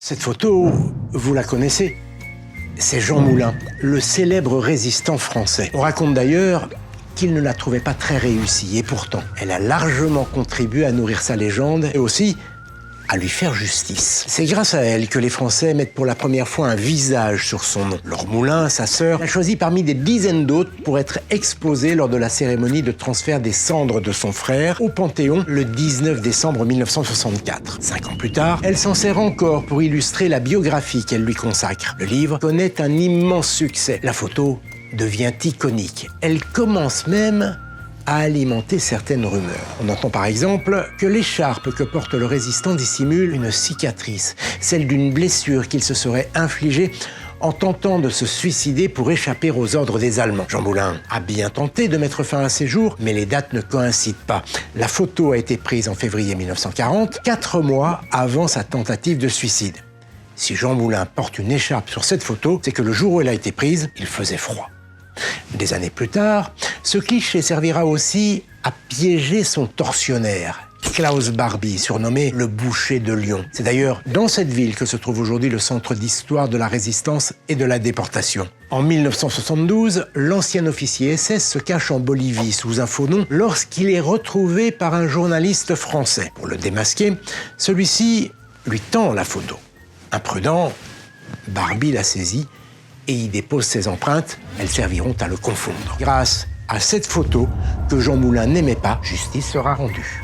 Cette photo, vous la connaissez. C'est Jean Moulin, le célèbre résistant français. On raconte d'ailleurs qu'il ne la trouvait pas très réussie, et pourtant, elle a largement contribué à nourrir sa légende et aussi à lui faire justice. C'est grâce à elle que les Français mettent pour la première fois un visage sur son nom. Laure Moulin, sa sœur, l'a choisi parmi des dizaines d'autres pour être exposée lors de la cérémonie de transfert des cendres de son frère au Panthéon le 19 décembre 1964. 5 ans plus tard, elle s'en sert encore pour illustrer la biographie qu'elle lui consacre. Le livre connaît un immense succès. La photo devient iconique. Elle commence même à alimenter certaines rumeurs. On entend par exemple que l'écharpe que porte le résistant dissimule une cicatrice, celle d'une blessure qu'il se serait infligée en tentant de se suicider pour échapper aux ordres des Allemands. Jean Moulin a bien tenté de mettre fin à ses jours, mais les dates ne coïncident pas. La photo a été prise en février 1940, 4 mois avant sa tentative de suicide. Si Jean Moulin porte une écharpe sur cette photo, c'est que le jour où elle a été prise, il faisait froid. Des années plus tard, ce cliché servira aussi à piéger son tortionnaire, Klaus Barbie, surnommé le boucher de Lyon. C'est d'ailleurs dans cette ville que se trouve aujourd'hui le centre d'histoire de la résistance et de la déportation. En 1972, l'ancien officier SS se cache en Bolivie sous un faux nom lorsqu'il est retrouvé par un journaliste français. Pour le démasquer, celui-ci lui tend la photo. Imprudent, Barbie la saisit et y dépose ses empreintes. Elles serviront à le confondre. Grâce à cette photo que Jean Moulin n'aimait pas, justice sera rendue.